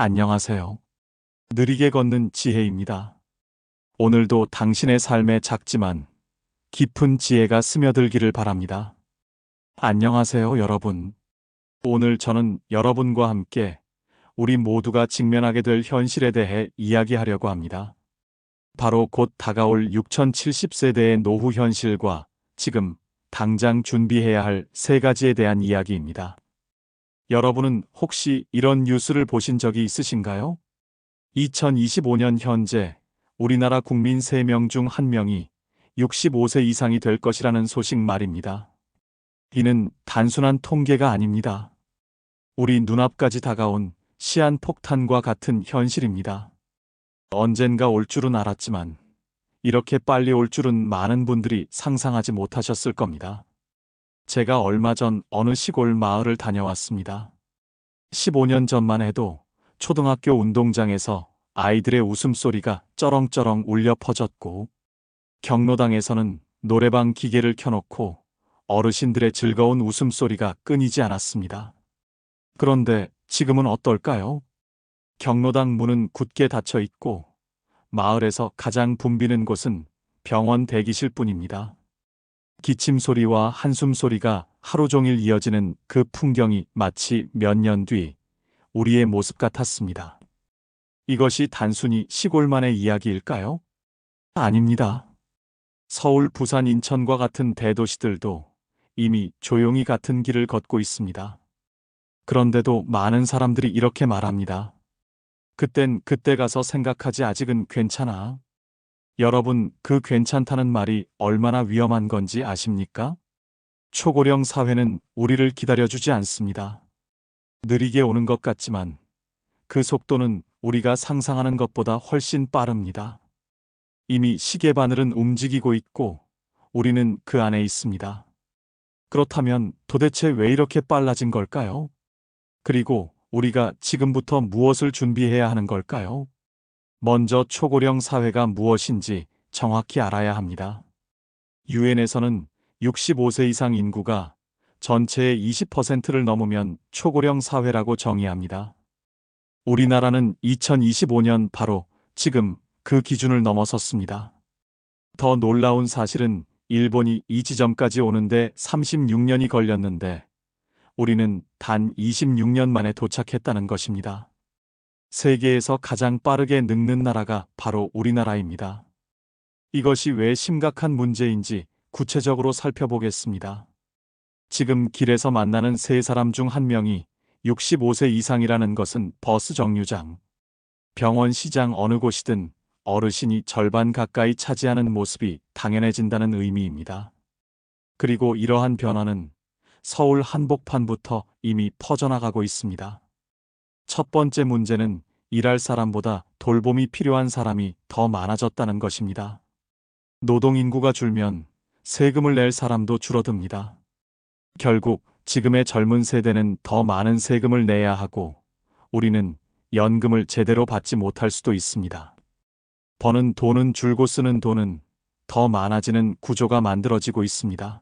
안녕하세요. 느리게 걷는 지혜입니다. 오늘도 당신의 삶에 작지만 깊은 지혜가 스며들기를 바랍니다. 안녕하세요, 여러분. 오늘 저는 여러분과 함께 우리 모두가 직면하게 될 현실에 대해 이야기하려고 합니다. 바로 곧 다가올 6070세대의 노후 현실과 지금 당장 준비해야 할 세 가지에 대한 이야기입니다. 여러분은 혹시 이런 뉴스를 보신 적이 있으신가요? 2025년 현재 우리나라 국민 3명 중 1명이 65세 이상이 될 것이라는 소식 말입니다. 이는 단순한 통계가 아닙니다. 우리 눈앞까지 다가온 시한폭탄과 같은 현실입니다. 언젠가 올 줄은 알았지만 이렇게 빨리 올 줄은 많은 분들이 상상하지 못하셨을 겁니다. 제가 얼마 전 어느 시골 마을을 다녀왔습니다. 15년 전만 해도 초등학교 운동장에서 아이들의 웃음소리가 쩌렁쩌렁 울려 퍼졌고, 경로당에서는 노래방 기계를 켜놓고 어르신들의 즐거운 웃음소리가 끊이지 않았습니다. 그런데 지금은 어떨까요? 경로당 문은 굳게 닫혀 있고 마을에서 가장 붐비는 곳은 병원 대기실 뿐입니다. 기침 소리와 한숨 소리가 하루 종일 이어지는 그 풍경이 마치 몇 년 뒤 우리의 모습 같았습니다. 이것이 단순히 시골만의 이야기일까요? 아닙니다. 서울, 부산, 인천과 같은 대도시들도 이미 조용히 같은 길을 걷고 있습니다. 그런데도 많은 사람들이 이렇게 말합니다. 그땐 그때 가서 생각하지, 아직은 괜찮아. 여러분, 그 괜찮다는 말이 얼마나 위험한 건지 아십니까? 초고령 사회는 우리를 기다려주지 않습니다. 느리게 오는 것 같지만 그 속도는 우리가 상상하는 것보다 훨씬 빠릅니다. 이미 시계 바늘은 움직이고 있고 우리는 그 안에 있습니다. 그렇다면 도대체 왜 이렇게 빨라진 걸까요? 그리고 우리가 지금부터 무엇을 준비해야 하는 걸까요? 먼저 초고령 사회가 무엇인지 정확히 알아야 합니다. 유엔에서는 65세 이상 인구가 전체의 20%를 넘으면 초고령 사회라고 정의합니다. 우리나라는 2025년 바로 지금 그 기준을 넘어섰습니다. 더 놀라운 사실은 일본이 이 지점까지 오는데 36년이 걸렸는데 우리는 단 26년 만에 도착했다는 것입니다. 세계에서 가장 빠르게 늙는 나라가 바로 우리나라입니다. 이것이 왜 심각한 문제인지 구체적으로 살펴보겠습니다. 지금 길에서 만나는 세 사람 중 1명이 65세 이상이라는 것은 버스 정류장, 병원, 시장, 어느 곳이든 어르신이 절반 가까이 차지하는 모습이 당연해진다는 의미입니다. 그리고 이러한 변화는 서울 한복판부터 이미 퍼져나가고 있습니다. 첫 번째 문제는 일할 사람보다 돌봄이 필요한 사람이 더 많아졌다는 것입니다. 노동인구가 줄면 세금을 낼 사람도 줄어듭니다. 결국 지금의 젊은 세대는 더 많은 세금을 내야 하고 우리는 연금을 제대로 받지 못할 수도 있습니다. 버는 돈은 줄고 쓰는 돈은 더 많아지는 구조가 만들어지고 있습니다.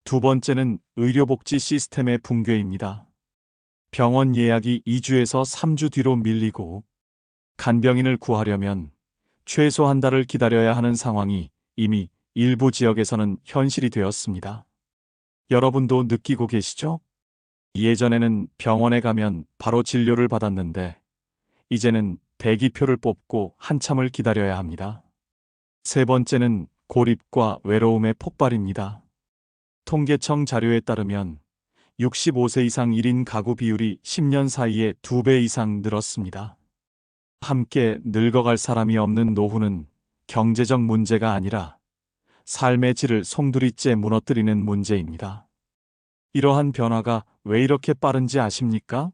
두 번째는 의료복지 시스템의 붕괴입니다. 병원 예약이 2주에서 3주 뒤로 밀리고 간병인을 구하려면 최소 한 달을 기다려야 하는 상황이 이미 일부 지역에서는 현실이 되었습니다. 여러분도 느끼고 계시죠? 예전에는 병원에 가면 바로 진료를 받았는데 이제는 대기표를 뽑고 한참을 기다려야 합니다. 세 번째는 고립과 외로움의 폭발입니다. 통계청 자료에 따르면 65세 이상 1인 가구 비율이 10년 사이에 2배 이상 늘었습니다. 함께 늙어갈 사람이 없는 노후는 경제적 문제가 아니라 삶의 질을 송두리째 무너뜨리는 문제입니다. 이러한 변화가 왜 이렇게 빠른지 아십니까?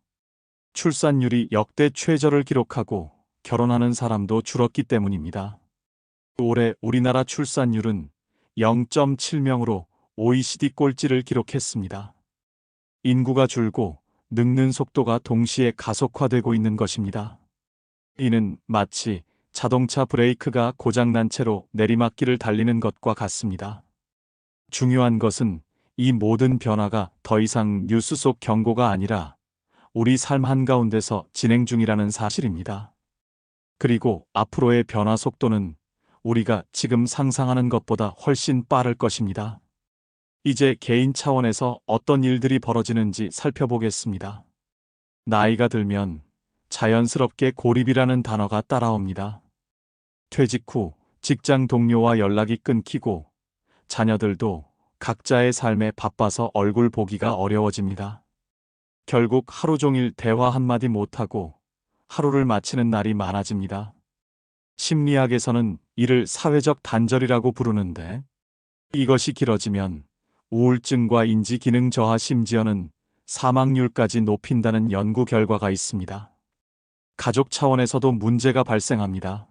출산율이 역대 최저를 기록하고 결혼하는 사람도 줄었기 때문입니다. 올해 우리나라 출산율은 0.7명으로 OECD 꼴찌를 기록했습니다. 인구가 줄고 늙는 속도가 동시에 가속화되고 있는 것입니다. 이는 마치 자동차 브레이크가 고장난 채로 내리막길을 달리는 것과 같습니다. 중요한 것은 이 모든 변화가 더 이상 뉴스 속 경고가 아니라 우리 삶 한가운데서 진행 중이라는 사실입니다. 그리고 앞으로의 변화 속도는 우리가 지금 상상하는 것보다 훨씬 빠를 것입니다. 이제 개인 차원에서 어떤 일들이 벌어지는지 살펴보겠습니다. 나이가 들면 자연스럽게 고립이라는 단어가 따라옵니다. 퇴직 후 직장 동료와 연락이 끊기고 자녀들도 각자의 삶에 바빠서 얼굴 보기가 어려워집니다. 결국 하루 종일 대화 한마디 못하고 하루를 마치는 날이 많아집니다. 심리학에서는 이를 사회적 단절이라고 부르는데 이것이 길어지면 우울증과 인지기능 저하 심지어는 사망률까지 높인다는 연구 결과가 있습니다. 가족 차원에서도 문제가 발생합니다.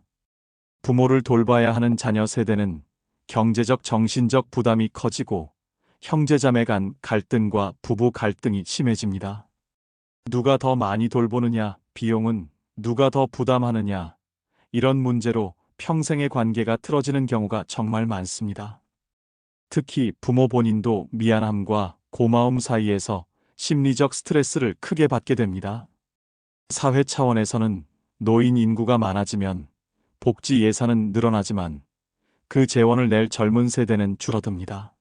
부모를 돌봐야 하는 자녀 세대는 경제적 정신적 부담이 커지고 형제자매 간 갈등과 부부 갈등이 심해집니다. 누가 더 많이 돌보느냐, 비용은 누가 더 부담하느냐, 이런 문제로 평생의 관계가 틀어지는 경우가 정말 많습니다. 특히 부모 본인도 미안함과 고마움 사이에서 심리적 스트레스를 크게 받게 됩니다. 사회 차원에서는 노인 인구가 많아지면 복지 예산은 늘어나지만 그 재원을 낼 젊은 세대는 줄어듭니다.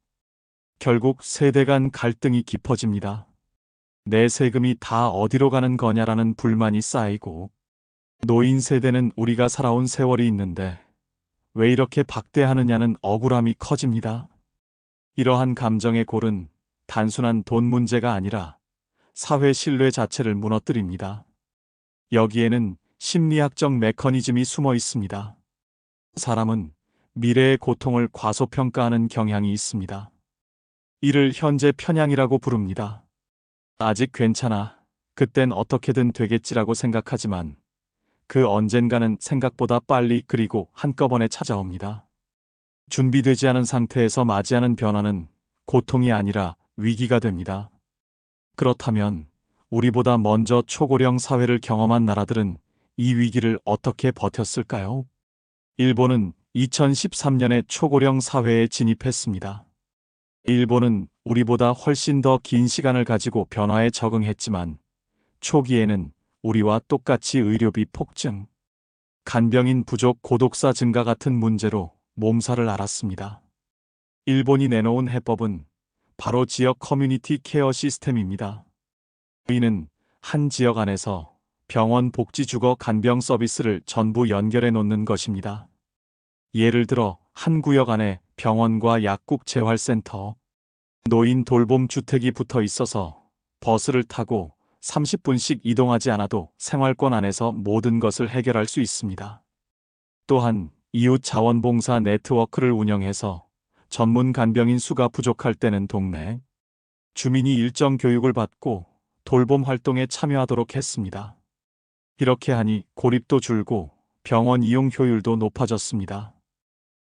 결국 세대 간 갈등이 깊어집니다. 내 세금이 다 어디로 가는 거냐라는 불만이 쌓이고 노인 세대는 우리가 살아온 세월이 있는데 왜 이렇게 박대하느냐는 억울함이 커집니다. 이러한 감정의 골은 단순한 돈 문제가 아니라 사회 신뢰 자체를 무너뜨립니다. 여기에는 심리학적 메커니즘이 숨어 있습니다. 사람은 미래의 고통을 과소평가하는 경향이 있습니다. 이를 현재 편향이라고 부릅니다. 아직 괜찮아. 그땐 어떻게든 되겠지라고 생각하지만 그 언젠가는 생각보다 빨리 그리고 한꺼번에 찾아옵니다. 준비되지 않은 상태에서 맞이하는 변화는 고통이 아니라 위기가 됩니다. 그렇다면 우리보다 먼저 초고령 사회를 경험한 나라들은 이 위기를 어떻게 버텼을까요? 일본은 2013년에 초고령 사회에 진입했습니다. 일본은 우리보다 훨씬 더 긴 시간을 가지고 변화에 적응했지만 초기에는 우리와 똑같이 의료비 폭증, 간병인 부족, 고독사 증가 같은 문제로 몸살을 앓았습니다. 일본이 내놓은 해법은 바로 지역 커뮤니티 케어 시스템입니다. 이는 한 지역 안에서 병원, 복지주거, 간병 서비스를 전부 연결해 놓는 것입니다. 예를 들어 한 구역 안에 병원과 약국 재활센터, 노인 돌봄 주택이 붙어 있어서 버스를 타고 30분씩 이동하지 않아도 생활권 안에서 모든 것을 해결할 수 있습니다. 또한 이웃 자원봉사 네트워크를 운영해서 전문 간병인 수가 부족할 때는 동네 주민이 일정 교육을 받고 돌봄 활동에 참여하도록 했습니다. 이렇게 하니 고립도 줄고 병원 이용 효율도 높아졌습니다.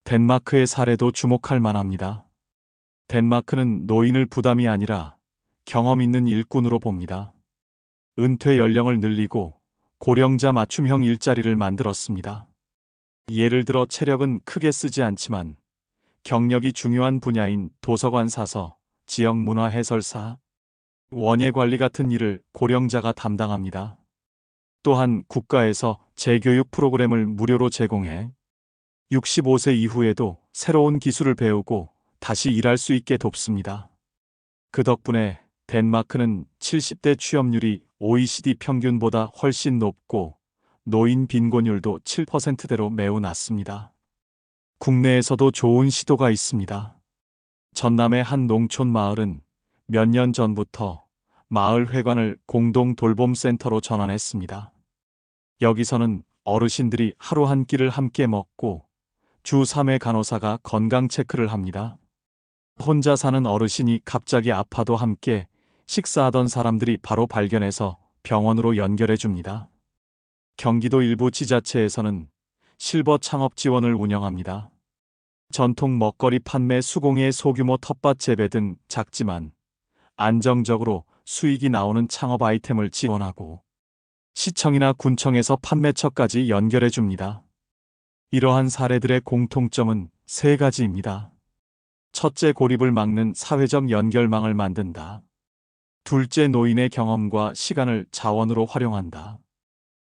덴마크의 사례도 주목할 만합니다. 덴마크는 노인을 부담이 아니라 경험 있는 일꾼으로 봅니다. 은퇴 연령을 늘리고 고령자 맞춤형 일자리를 만들었습니다. 예를 들어 체력은 크게 쓰지 않지만 경력이 중요한 분야인 도서관 사서, 지역 문화 해설사, 원예 관리 같은 일을 고령자가 담당합니다. 또한 국가에서 재교육 프로그램을 무료로 제공해 65세 이후에도 새로운 기술을 배우고 다시 일할 수 있게 돕습니다. 그 덕분에 덴마크는 70대 취업률이 OECD 평균보다 훨씬 높고 노인 빈곤율도 7%대로 매우 낮습니다. 국내에서도 좋은 시도가 있습니다. 전남의 한 농촌 마을은 몇 년 전부터 마을 회관을 공동 돌봄센터로 전환했습니다. 여기서는 어르신들이 하루 한 끼를 함께 먹고 주 3회 간호사가 건강 체크를 합니다. 혼자 사는 어르신이 갑자기 아파도 함께 식사하던 사람들이 바로 발견해서 병원으로 연결해 줍니다. 경기도 일부 지자체에서는 실버 창업 지원을 운영합니다. 전통 먹거리 판매, 수공예, 소규모 텃밭 재배 등 작지만 안정적으로 수익이 나오는 창업 아이템을 지원하고 시청이나 군청에서 판매처까지 연결해 줍니다. 이러한 사례들의 공통점은 세 가지입니다. 첫째, 고립을 막는 사회적 연결망을 만든다. 둘째, 노인의 경험과 시간을 자원으로 활용한다.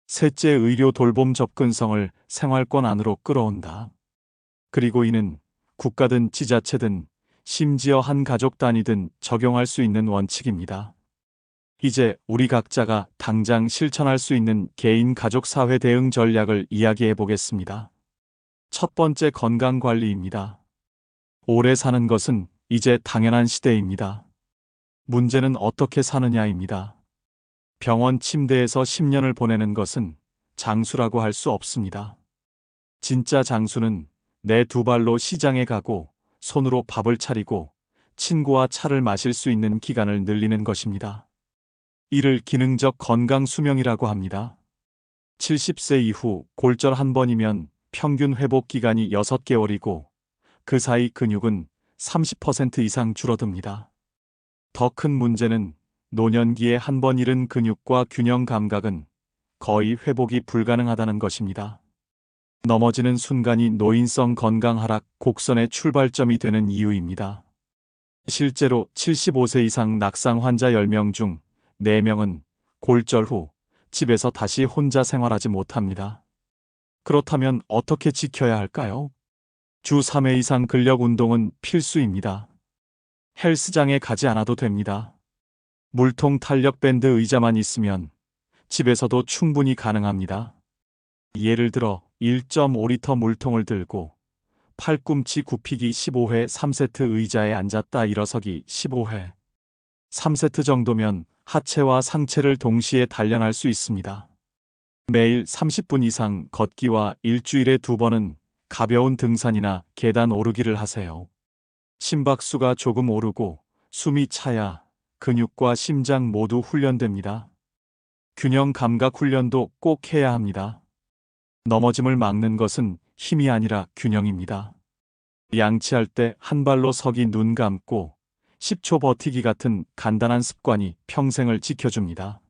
셋째, 의료 돌봄 접근성을 생활권 안으로 끌어온다. 그리고 이는 국가든 지자체든 심지어 한 가족 단위든 적용할 수 있는 원칙입니다. 이제 우리 각자가 당장 실천할 수 있는 개인 가족 사회 대응 전략을 이야기해 보겠습니다. 첫 번째, 건강관리입니다. 오래 사는 것은 이제 당연한 시대입니다. 문제는 어떻게 사느냐입니다. 병원 침대에서 10년을 보내는 것은 장수라고 할 수 없습니다. 진짜 장수는 내 두 발로 시장에 가고 손으로 밥을 차리고 친구와 차를 마실 수 있는 기간을 늘리는 것입니다. 이를 기능적 건강 수명이라고 합니다. 70세 이후 골절 한 번이면 평균 회복 기간이 6개월이고 그 사이 근육은 30% 이상 줄어듭니다. 더 큰 문제는 노년기에 한 번 잃은 근육과 균형 감각은 거의 회복이 불가능하다는 것입니다. 넘어지는 순간이 노인성 건강 하락 곡선의 출발점이 되는 이유입니다. 실제로 75세 이상 낙상 환자 10명 중 4명은 골절 후 집에서 다시 혼자 생활하지 못합니다. 그렇다면 어떻게 지켜야 할까요? 주 3회 이상 근력 운동은 필수입니다. 헬스장에 가지 않아도 됩니다. 물통 탄력 밴드 의자만 있으면 집에서도 충분히 가능합니다. 예를 들어 1.5리터 물통을 들고 팔꿈치 굽히기 15회 3세트 의자에 앉았다 일어서기 15회 3세트 정도면 하체와 상체를 동시에 단련할 수 있습니다. 매일 30분 이상 걷기와 일주일에 2번은 가벼운 등산이나 계단 오르기를 하세요. 심박수가 조금 오르고 숨이 차야 근육과 심장 모두 훈련됩니다. 균형 감각 훈련도 꼭 해야 합니다. 넘어짐을 막는 것은 힘이 아니라 균형입니다. 양치할 때 한 발로 서기, 눈 감고 10초 버티기 같은 간단한 습관이 평생을 지켜줍니다.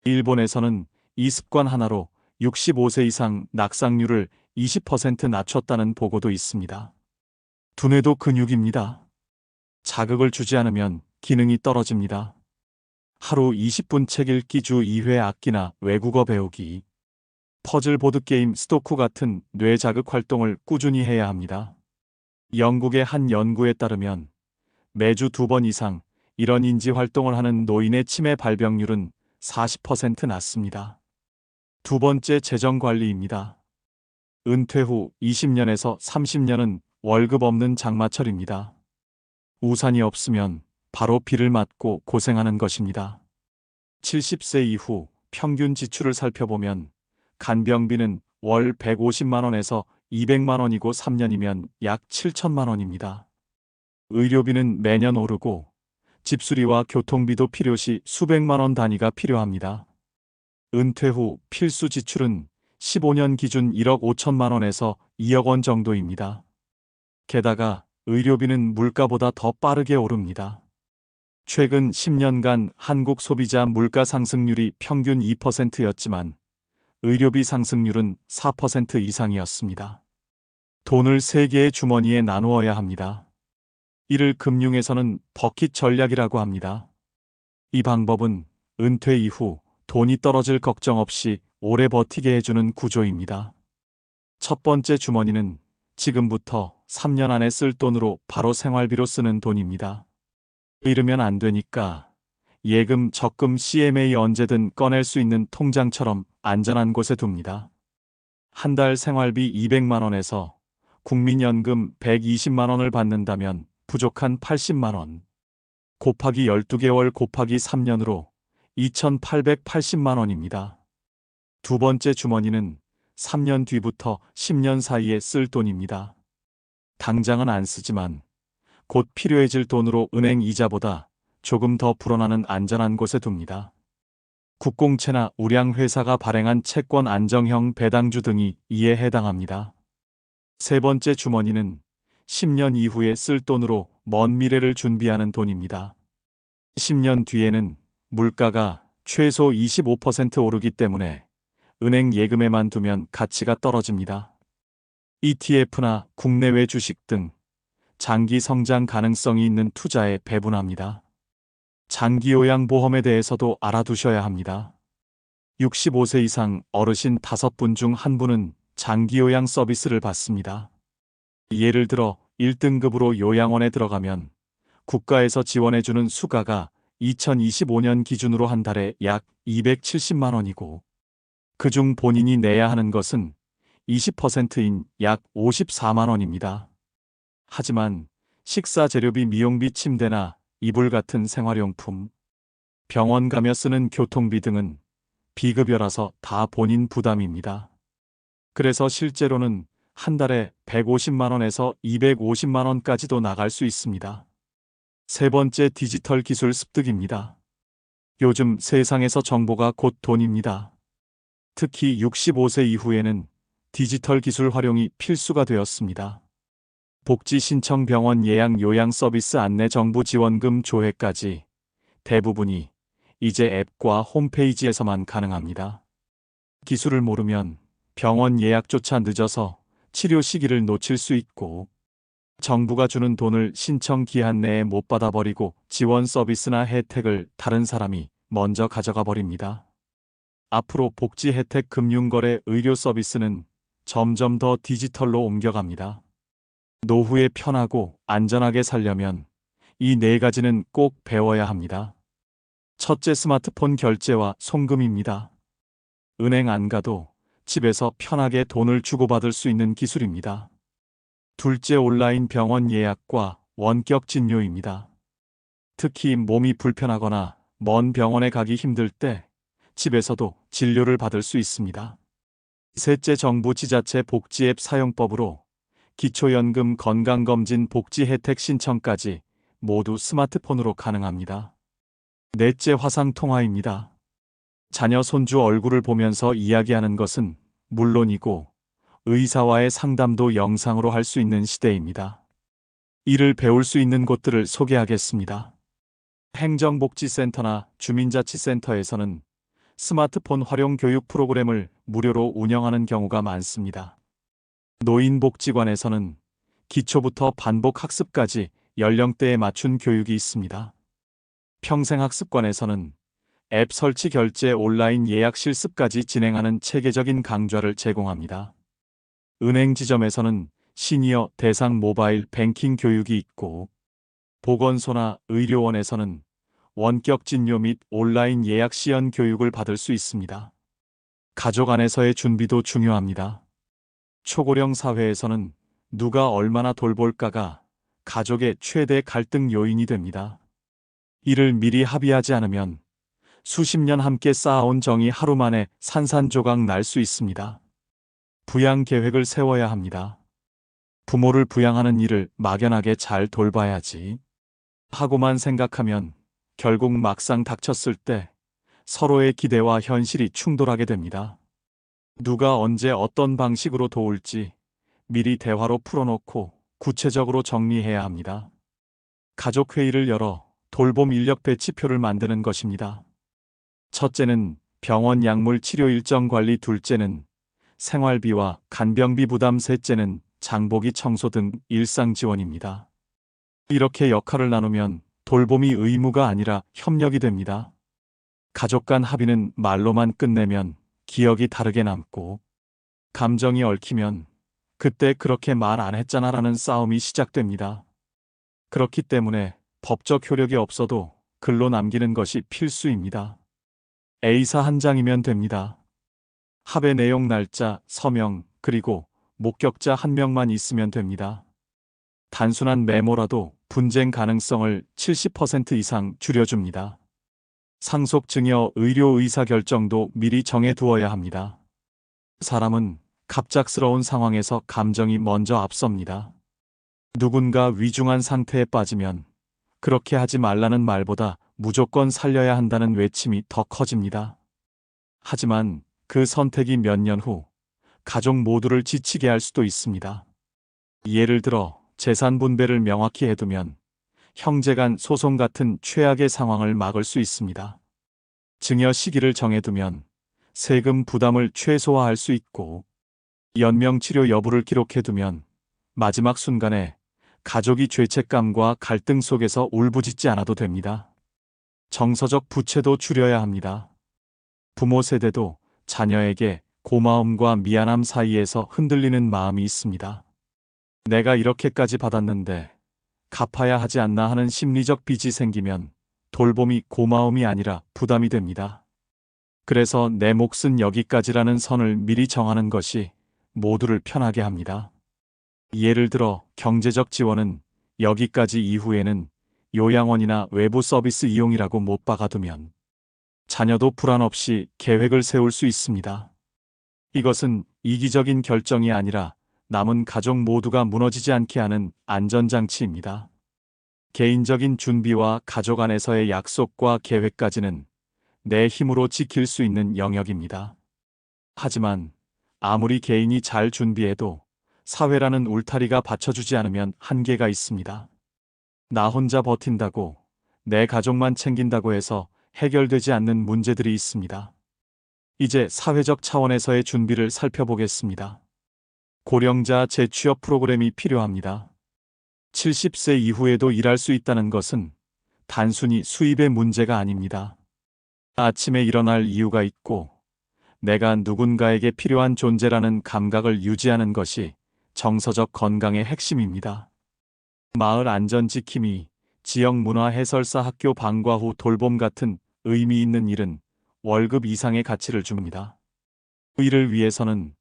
일본에서는 이 습관 하나로 65세 이상 낙상률을 20% 낮췄다는 보고도 있습니다. 두뇌도 근육입니다. 자극을 주지 않으면 기능이 떨어집니다. 하루 20분 책 읽기, 주 2회 악기나 외국어 배우기, 퍼즐 보드게임, 스도쿠 같은 뇌 자극 활동을 꾸준히 해야 합니다. 영국의 한 연구에 따르면 매주 2번 이상 이런 인지 활동을 하는 노인의 치매 발병률은 40% 낮습니다. 두 번째, 재정 관리입니다. 은퇴 후 20년에서 30년은 월급 없는 장마철입니다. 우산이 없으면 바로 비를 맞고 고생하는 것입니다. 70세 이후 평균 지출을 살펴보면 간병비는 월 150만 원에서 200만 원이고 3년이면 약 7천만 원입니다. 의료비는 매년 오르고 집수리와 교통비도 필요시 수백만 원 단위가 필요합니다. 은퇴 후 필수 지출은 15년 기준 1억 5천만 원에서 2억 원 정도입니다. 게다가 의료비는 물가보다 더 빠르게 오릅니다. 최근 10년간 한국 소비자 물가 상승률이 평균 2%였지만 의료비 상승률은 4% 이상이었습니다. 돈을 3개의 주머니에 나누어야 합니다. 이를 금융에서는 버킷 전략이라고 합니다. 이 방법은 은퇴 이후 돈이 떨어질 걱정 없이 오래 버티게 해주는 구조입니다. 첫 번째 주머니는 지금부터 3년 안에 쓸 돈으로 바로 생활비로 쓰는 돈입니다. 잃으면 안 되니까 예금, 적금, CMA 언제든 꺼낼 수 있는 통장처럼 안전한 곳에 둡니다. 한 달 생활비 200만 원에서 국민연금 120만 원을 받는다면 부족한 80만 원. 곱하기 12개월 곱하기 3년으로 2,880만 원입니다. 두 번째 주머니는 3년 뒤부터 10년 사이에 쓸 돈입니다. 당장은 안 쓰지만 곧 필요해질 돈으로 은행 이자보다 조금 더 불어나는 안전한 곳에 둡니다. 국공채나 우량회사가 발행한 채권 안정형 배당주 등이 이에 해당합니다. 세 번째 주머니는 10년 이후에 쓸 돈으로 먼 미래를 준비하는 돈입니다. 10년 뒤에는 물가가 최소 25% 오르기 때문에 은행 예금에만 두면 가치가 떨어집니다. ETF나 국내외 주식 등 장기 성장 가능성이 있는 투자에 배분합니다. 장기요양보험에 대해서도 알아두셔야 합니다. 65세 이상 어르신 5분 중 1분은 장기요양 서비스를 받습니다. 예를 들어 1등급으로 요양원에 들어가면 국가에서 지원해주는 수가가 2025년 기준으로 한 달에 약 270만 원이고, 그중 본인이 내야 하는 것은 20%인 약 54만 원입니다. 하지만 식사 재료비, 미용비, 침대나 이불 같은 생활용품, 병원 가며 쓰는 교통비 등은 비급여라서 다 본인 부담입니다. 그래서 실제로는 한 달에 150만 원에서 250만 원까지도 나갈 수 있습니다. 세 번째, 디지털 기술 습득입니다. 요즘 세상에서 정보가 곧 돈입니다. 특히 65세 이후에는 디지털 기술 활용이 필수가 되었습니다. 복지 신청, 병원 예약, 요양 서비스 안내, 정부 지원금 조회까지 대부분이 이제 앱과 홈페이지에서만 가능합니다. 기술을 모르면 병원 예약조차 늦어서 치료 시기를 놓칠 수 있고, 정부가 주는 돈을 신청 기한 내에 못 받아버리고 지원 서비스나 혜택을 다른 사람이 먼저 가져가 버립니다. 앞으로 복지 혜택, 금융거래, 의료 서비스는 점점 더 디지털로 옮겨갑니다. 노후에 편하고 안전하게 살려면 이 4가지는 꼭 배워야 합니다. 첫째, 스마트폰 결제와 송금입니다. 은행 안 가도 집에서 편하게 돈을 주고받을 수 있는 기술입니다. 둘째, 온라인 병원 예약과 원격 진료입니다. 특히 몸이 불편하거나 먼 병원에 가기 힘들 때 집에서도 진료를 받을 수 있습니다. 셋째, 정부 지자체 복지 앱 사용법으로 기초연금, 건강검진, 복지 혜택 신청까지 모두 스마트폰으로 가능합니다. 넷째, 화상통화입니다. 자녀, 손주 얼굴을 보면서 이야기하는 것은 물론이고 의사와의 상담도 영상으로 할 수 있는 시대입니다. 이를 배울 수 있는 곳들을 소개하겠습니다. 행정복지센터나 주민자치센터에서는 스마트폰 활용 교육 프로그램을 무료로 운영하는 경우가 많습니다. 노인복지관에서는 기초부터 반복학습까지 연령대에 맞춘 교육이 있습니다. 평생학습관에서는 앱 설치, 결제, 온라인 예약, 실습까지 진행하는 체계적인 강좌를 제공합니다. 은행지점에서는 시니어 대상 모바일 뱅킹 교육이 있고, 보건소나 의료원에서는 원격 진료 및 온라인 예약 시연 교육을 받을 수 있습니다. 가족 안에서의 준비도 중요합니다. 초고령 사회에서는 누가 얼마나 돌볼까가 가족의 최대 갈등 요인이 됩니다. 이를 미리 합의하지 않으면 수십 년 함께 쌓아온 정이 하루 만에 산산조각 날 수 있습니다. 부양 계획을 세워야 합니다. 부모를 부양하는 일을 막연하게 잘 돌봐야지 하고만 생각하면 결국 막상 닥쳤을 때 서로의 기대와 현실이 충돌하게 됩니다. 누가 언제 어떤 방식으로 도울지 미리 대화로 풀어놓고 구체적으로 정리해야 합니다. 가족회의를 열어 돌봄 인력 배치표를 만드는 것입니다. 첫째는 병원 약물 치료 일정 관리, 둘째는 생활비와 간병비 부담, 셋째는 장보기, 청소 등 일상 지원입니다. 이렇게 역할을 나누면 돌봄이 의무가 아니라 협력이 됩니다. 가족 간 합의는 말로만 끝내면 기억이 다르게 남고, 감정이 얽히면 그때 그렇게 말 안 했잖아라는 싸움이 시작됩니다. 그렇기 때문에 법적 효력이 없어도 글로 남기는 것이 필수입니다. A사 한 장이면 됩니다. 합의 내용, 날짜, 서명, 그리고 목격자 1명만 있으면 됩니다. 단순한 메모라도 분쟁 가능성을 70% 이상 줄여줍니다. 상속 증여, 의료 의사결정도 미리 정해두어야 합니다. 사람은 갑작스러운 상황에서 감정이 먼저 앞섭니다. 누군가 위중한 상태에 빠지면 그렇게 하지 말라는 말보다 무조건 살려야 한다는 외침이 더 커집니다. 하지만 그 선택이 몇 년 후 가족 모두를 지치게 할 수도 있습니다. 예를 들어 재산 분배를 명확히 해두면 형제 간 소송 같은 최악의 상황을 막을 수 있습니다. 증여 시기를 정해두면 세금 부담을 최소화할 수 있고, 연명 치료 여부를 기록해두면 마지막 순간에 가족이 죄책감과 갈등 속에서 울부짖지 않아도 됩니다. 정서적 부채도 줄여야 합니다. 부모 세대도 자녀에게 고마움과 미안함 사이에서 흔들리는 마음이 있습니다. 내가 이렇게까지 받았는데 갚아야 하지 않나 하는 심리적 빚이 생기면 돌봄이 고마움이 아니라 부담이 됩니다. 그래서 내 몫은 여기까지라는 선을 미리 정하는 것이 모두를 편하게 합니다. 예를 들어 경제적 지원은 여기까지 이후에는 요양원이나 외부 서비스 이용이라고 못 박아두면 자녀도 불안 없이 계획을 세울 수 있습니다. 이것은 이기적인 결정이 아니라 남은 가족 모두가 무너지지 않게 하는 안전장치입니다. 개인적인 준비와 가족 안에서의 약속과 계획까지는 내 힘으로 지킬 수 있는 영역입니다. 하지만 아무리 개인이 잘 준비해도 사회라는 울타리가 받쳐주지 않으면 한계가 있습니다. 나 혼자 버틴다고, 내 가족만 챙긴다고 해서 해결되지 않는 문제들이 있습니다. 이제 사회적 차원에서의 준비를 살펴보겠습니다. 고령자 재취업 프로그램이 필요합니다. 70세 이후에도 일할 수 있다는 것은 단순히 수입의 문제가 아닙니다. 아침에 일어날 이유가 있고 내가 누군가에게 필요한 존재라는 감각을 유지하는 것이 정서적 건강의 핵심입니다. 마을 안전지킴이, 지역 문화 해설사 학교 방과 후 돌봄 같은 의미 있는 일은 월급 이상의 가치를 줍니다. 이를 위해서는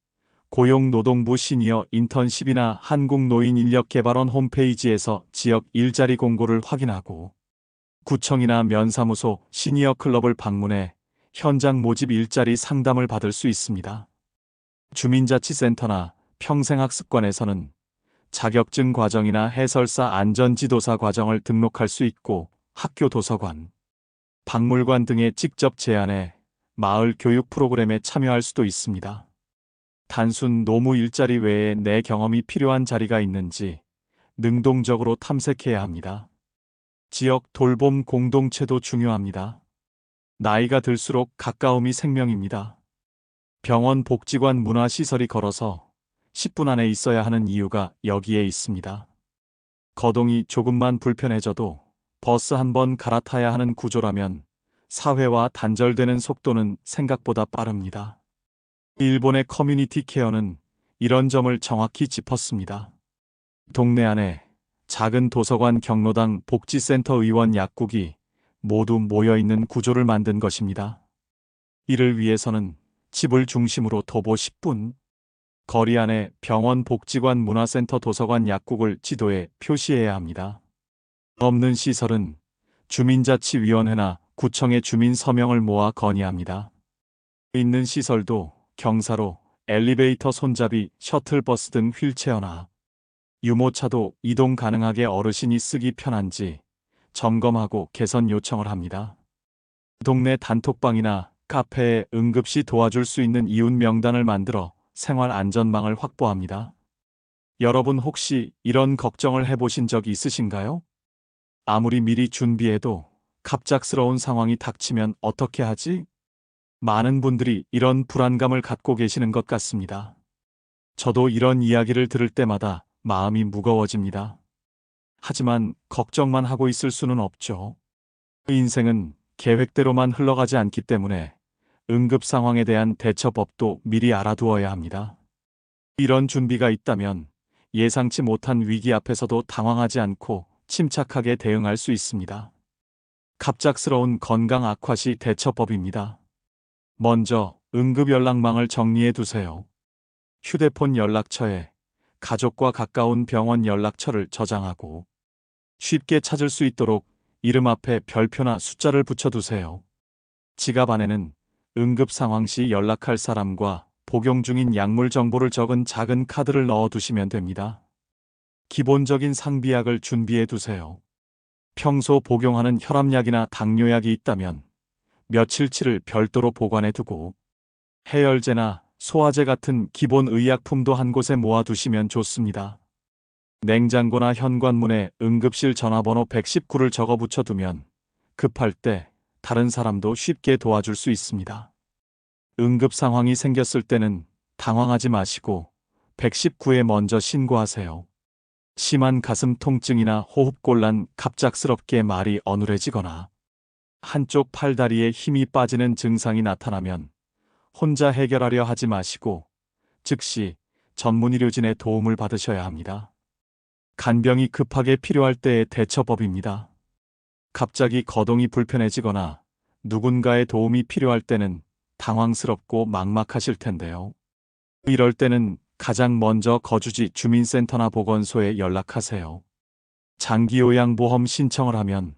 고용노동부 시니어 인턴십이나 한국노인인력개발원 홈페이지에서 지역 일자리 공고를 확인하고 구청이나 면사무소 시니어 클럽을 방문해 현장 모집 일자리 상담을 받을 수 있습니다. 주민자치센터나 평생학습관에서는 자격증 과정이나 해설사 안전지도사 과정을 등록할 수 있고 학교 도서관, 박물관 등에 직접 제안해 마을 교육 프로그램에 참여할 수도 있습니다. 단순 노무 일자리 외에 내 경험이 필요한 자리가 있는지 능동적으로 탐색해야 합니다. 지역 돌봄 공동체도 중요합니다. 나이가 들수록 가까움이 생명입니다. 병원 복지관 문화시설이 걸어서 10분 안에 있어야 하는 이유가 여기에 있습니다. 거동이 조금만 불편해져도 버스 한 번 갈아타야 하는 구조라면 사회와 단절되는 속도는 생각보다 빠릅니다. 일본의 커뮤니티 케어는 이런 점을 정확히 짚었습니다. 동네 안에 작은 도서관, 경로당, 복지센터, 의원, 약국이 모두 모여있는 구조를 만든 것입니다. 이를 위해서는 집을 중심으로 도보 10분, 거리 안에 병원, 복지관, 문화센터, 도서관, 약국을 지도에 표시해야 합니다. 없는 시설은 주민자치위원회나 구청의 주민 서명을 모아 건의합니다. 있는 시설도 경사로, 엘리베이터 손잡이, 셔틀버스 등 휠체어나 유모차도 이동 가능하게 어르신이 쓰기 편한지 점검하고 개선 요청을 합니다. 동네 단톡방이나 카페에 응급시 도와줄 수 있는 이웃 명단을 만들어 생활 안전망을 확보합니다. 여러분 혹시 이런 걱정을 해보신 적 있으신가요? 아무리 미리 준비해도 갑작스러운 상황이 닥치면 어떻게 하지? 많은 분들이 이런 불안감을 갖고 계시는 것 같습니다. 저도 이런 이야기를 들을 때마다 마음이 무거워집니다. 하지만 걱정만 하고 있을 수는 없죠. 인생은 계획대로만 흘러가지 않기 때문에 응급 상황에 대한 대처법도 미리 알아두어야 합니다. 이런 준비가 있다면 예상치 못한 위기 앞에서도 당황하지 않고 침착하게 대응할 수 있습니다. 갑작스러운 건강 악화 시 대처법입니다. 먼저 응급 연락망을 정리해 두세요. 휴대폰 연락처에 가족과 가까운 병원 연락처를 저장하고 쉽게 찾을 수 있도록 이름 앞에 별표나 숫자를 붙여두세요. 지갑 안에는 응급 상황 시 연락할 사람과 복용 중인 약물 정보를 적은 작은 카드를 넣어두시면 됩니다. 기본적인 상비약을 준비해 두세요. 평소 복용하는 혈압약이나 당뇨약이 있다면 며칠치를 별도로 보관해 두고 해열제나 소화제 같은 기본 의약품도 한 곳에 모아두시면 좋습니다. 냉장고나 현관문에 응급실 전화번호 119를 적어 붙여두면 급할 때 다른 사람도 쉽게 도와줄 수 있습니다. 응급 상황이 생겼을 때는 당황하지 마시고 119에 먼저 신고하세요. 심한 가슴 통증이나 호흡곤란, 갑작스럽게 말이 어눌해지거나 한쪽 팔다리에 힘이 빠지는 증상이 나타나면 혼자 해결하려 하지 마시고 즉시 전문의료진의 도움을 받으셔야 합니다. 간병이 급하게 필요할 때의 대처법입니다. 갑자기 거동이 불편해지거나 누군가의 도움이 필요할 때는 당황스럽고 막막하실 텐데요. 이럴 때는 가장 먼저 거주지 주민센터나 보건소에 연락하세요. 장기요양보험 신청을 하면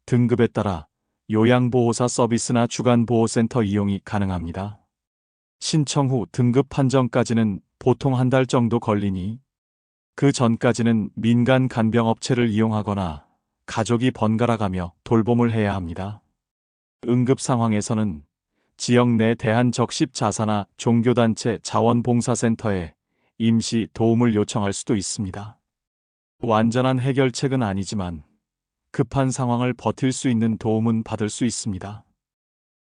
등급에 따라 요양보호사 서비스나 주간보호센터 이용이 가능합니다. 신청 후 등급 판정까지는 보통 한 달 정도 걸리니 그 전까지는 민간 간병업체를 이용하거나 가족이 번갈아 가며 돌봄을 해야 합니다. 응급 상황에서는 지역 내 대한적십자사나 종교단체 자원봉사센터에 임시 도움을 요청할 수도 있습니다. 완전한 해결책은 아니지만 급한 상황을 버틸 수 있는 도움은 받을 수 있습니다.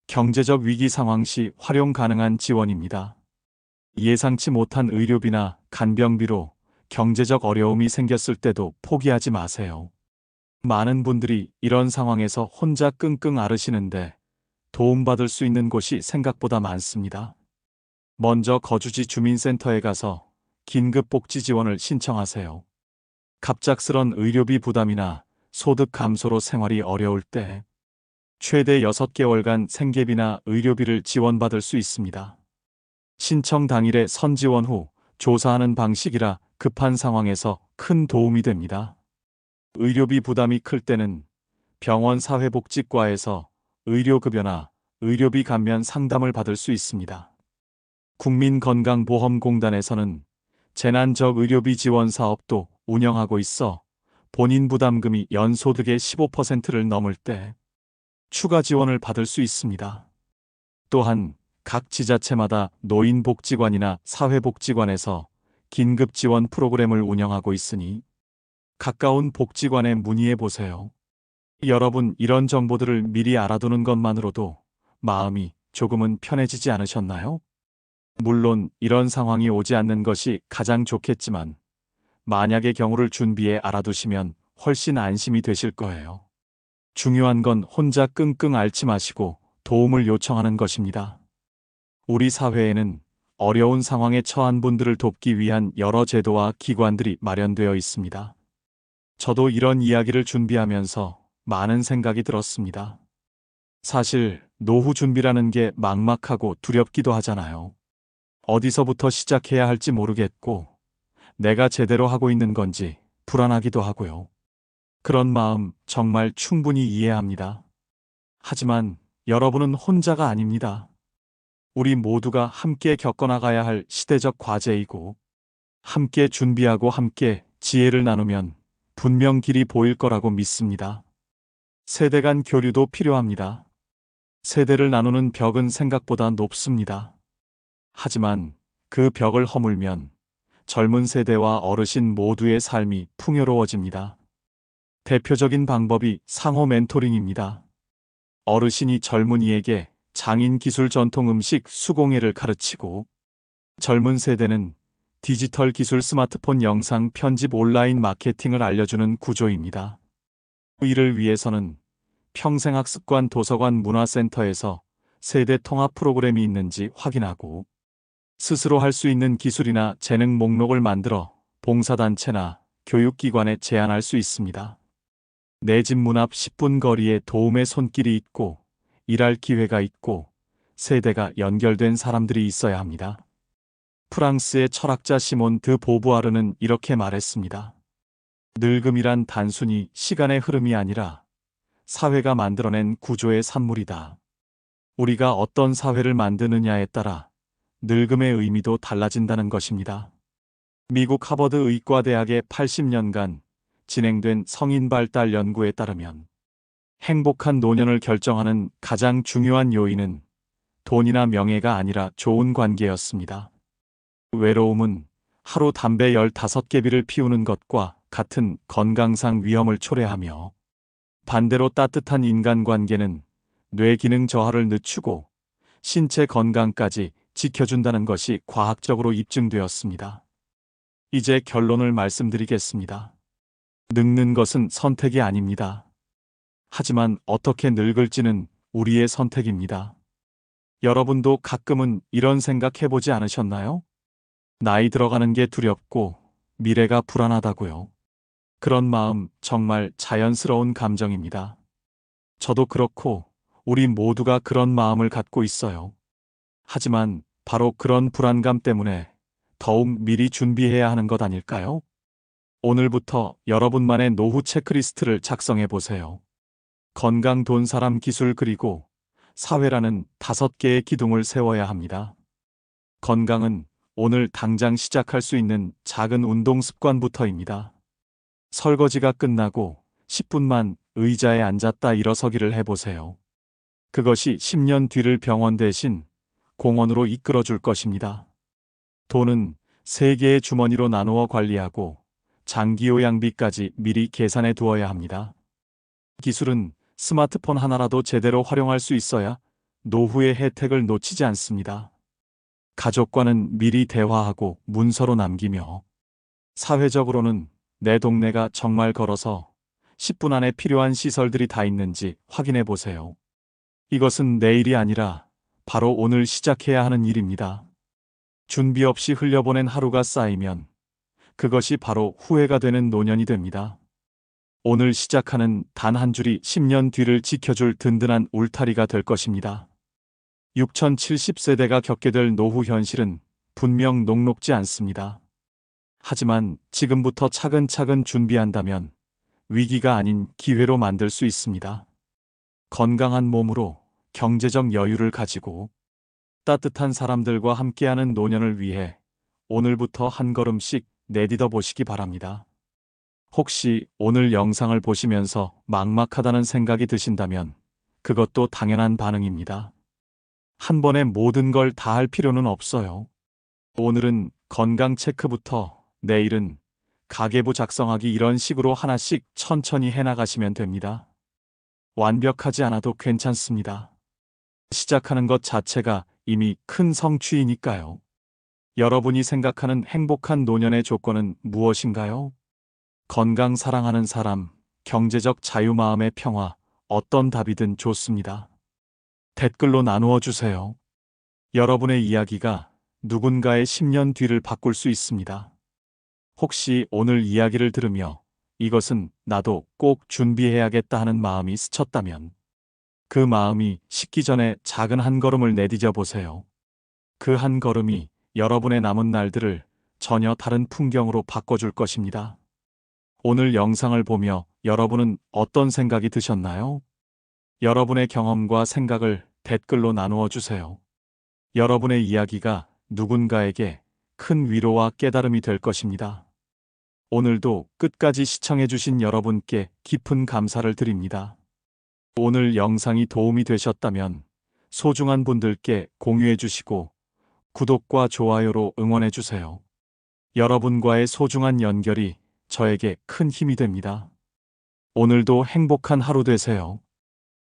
경제적 위기 상황 시 활용 가능한 지원입니다. 예상치 못한 의료비나 간병비로 경제적 어려움이 생겼을 때도 포기하지 마세요. 많은 분들이 이런 상황에서 혼자 끙끙 앓으시는데 도움받을 수 있는 곳이 생각보다 많습니다. 먼저 거주지 주민센터에 가서 긴급복지 지원을 신청하세요. 갑작스런 의료비 부담이나 소득 감소로 생활이 어려울 때 최대 6개월간 생계비나 의료비를 지원받을 수 있습니다. 신청 당일에 선지원 후 조사하는 방식이라 급한 상황에서 큰 도움이 됩니다. 의료비 부담이 클 때는 병원 사회복지과에서 의료급여나 의료비 감면 상담을 받을 수 있습니다. 국민건강보험공단에서는 재난적 의료비 지원 사업도 운영하고 있어 본인 부담금이 연소득의 15%를 넘을 때 추가 지원을 받을 수 있습니다. 또한 각 지자체마다 노인복지관이나 사회복지관에서 긴급 지원 프로그램을 운영하고 있으니 가까운 복지관에 문의해 보세요. 여러분, 이런 정보들을 미리 알아두는 것만으로도 마음이 조금은 편해지지 않으셨나요? 물론 이런 상황이 오지 않는 것이 가장 좋겠지만 만약의 경우를 준비해 알아두시면 훨씬 안심이 되실 거예요. 중요한 건 혼자 끙끙 앓지 마시고 도움을 요청하는 것입니다. 우리 사회에는 어려운 상황에 처한 분들을 돕기 위한 여러 제도와 기관들이 마련되어 있습니다. 저도 이런 이야기를 준비하면서 많은 생각이 들었습니다. 사실 노후 준비라는 게 막막하고 두렵기도 하잖아요. 어디서부터 시작해야 할지 모르겠고 내가 제대로 하고 있는 건지 불안하기도 하고요. 그런 마음 정말 충분히 이해합니다. 하지만 여러분은 혼자가 아닙니다. 우리 모두가 함께 겪어나가야 할 시대적 과제이고 함께 준비하고 함께 지혜를 나누면 분명 길이 보일 거라고 믿습니다. 세대 간 교류도 필요합니다. 세대를 나누는 벽은 생각보다 높습니다. 하지만 그 벽을 허물면 젊은 세대와 어르신 모두의 삶이 풍요로워집니다. 대표적인 방법이 상호 멘토링입니다. 어르신이 젊은이에게 장인 기술 전통 음식 수공예를 가르치고 젊은 세대는 디지털 기술 스마트폰 영상 편집 온라인 마케팅을 알려주는 구조입니다. 이를 위해서는 평생학습관 도서관 문화센터에서 세대 통합 프로그램이 있는지 확인하고 스스로 할 수 있는 기술이나 재능 목록을 만들어 봉사단체나 교육기관에 제안할 수 있습니다. 내 집 문 앞 10분 거리에 도움의 손길이 있고 일할 기회가 있고 세대가 연결된 사람들이 있어야 합니다. 프랑스의 철학자 시몬 드 보부아르는 이렇게 말했습니다. 늙음이란 단순히 시간의 흐름이 아니라 사회가 만들어낸 구조의 산물이다. 우리가 어떤 사회를 만드느냐에 따라 늙음의 의미도 달라진다는 것입니다. 미국 하버드 의과대학의 80년간 진행된 성인 발달 연구에 따르면 행복한 노년을 결정하는 가장 중요한 요인은 돈이나 명예가 아니라 좋은 관계였습니다. 외로움은 하루 담배 15개비를 피우는 것과 같은 건강상 위험을 초래하며 반대로 따뜻한 인간관계는 뇌 기능 저하를 늦추고 신체 건강까지 지켜준다는 것이 과학적으로 입증되었습니다. 이제 결론을 말씀드리겠습니다. 늙는 것은 선택이 아닙니다. 하지만 어떻게 늙을지는 우리의 선택입니다. 여러분도 가끔은 이런 생각 해보지 않으셨나요? 나이 들어가는 게 두렵고 미래가 불안하다고요. 그런 마음 정말 자연스러운 감정입니다. 저도 그렇고 우리 모두가 그런 마음을 갖고 있어요. 하지만 바로 그런 불안감 때문에 더욱 미리 준비해야 하는 것 아닐까요? 오늘부터 여러분만의 노후 체크리스트를 작성해 보세요. 건강, 돈, 사람, 기술, 그리고 사회라는 5개의 기둥을 세워야 합니다. 건강은 오늘 당장 시작할 수 있는 작은 운동 습관부터입니다. 설거지가 끝나고 10분만 의자에 앉았다 일어서기를 해보세요. 그것이 10년 뒤를 병원 대신 공원으로 이끌어 줄 것입니다. 돈은 3개의 주머니로 나누어 관리하고 장기 요양비까지 미리 계산해 두어야 합니다. 기술은 스마트폰 하나라도 제대로 활용할 수 있어야 노후의 혜택을 놓치지 않습니다. 가족과는 미리 대화하고 문서로 남기며, 사회적으로는 내 동네가 정말 걸어서 10분 안에 필요한 시설들이 다 있는지 확인해 보세요. 이것은 내일이 아니라 바로 오늘 시작해야 하는 일입니다. 준비 없이 흘려보낸 하루가 쌓이면 그것이 바로 후회가 되는 노년이 됩니다. 오늘 시작하는 단 한 줄이 10년 뒤를 지켜줄 든든한 울타리가 될 것입니다. 6070세대가 겪게 될 노후 현실은 분명 녹록지 않습니다. 하지만 지금부터 차근차근 준비한다면 위기가 아닌 기회로 만들 수 있습니다. 건강한 몸으로 경제적 여유를 가지고 따뜻한 사람들과 함께하는 노년을 위해 오늘부터 한 걸음씩 내딛어 보시기 바랍니다. 혹시 오늘 영상을 보시면서 막막하다는 생각이 드신다면 그것도 당연한 반응입니다. 한 번에 모든 걸 다 할 필요는 없어요. 오늘은 건강 체크부터 내일은 가계부 작성하기, 이런 식으로 하나씩 천천히 해나가시면 됩니다. 완벽하지 않아도 괜찮습니다. 시작하는 것 자체가 이미 큰 성취이니까요. 여러분이 생각하는 행복한 노년의 조건은 무엇인가요? 건강, 사랑하는 사람, 경제적 자유, 마음의 평화, 어떤 답이든 좋습니다. 댓글로 나누어 주세요. 여러분의 이야기가 누군가의 10년 뒤를 바꿀 수 있습니다. 혹시 오늘 이야기를 들으며 이것은 나도 꼭 준비해야겠다 하는 마음이 스쳤다면 그 마음이 식기 전에 작은 한 걸음을 내디뎌 보세요. 그 한 걸음이 여러분의 남은 날들을 전혀 다른 풍경으로 바꿔줄 것입니다. 오늘 영상을 보며 여러분은 어떤 생각이 드셨나요? 여러분의 경험과 생각을 댓글로 나누어 주세요. 여러분의 이야기가 누군가에게 큰 위로와 깨달음이 될 것입니다. 오늘도 끝까지 시청해주신 여러분께 깊은 감사를 드립니다. 오늘 영상이 도움이 되셨다면 소중한 분들께 공유해 주시고 구독과 좋아요로 응원해 주세요. 여러분과의 소중한 연결이 저에게 큰 힘이 됩니다. 오늘도 행복한 하루 되세요.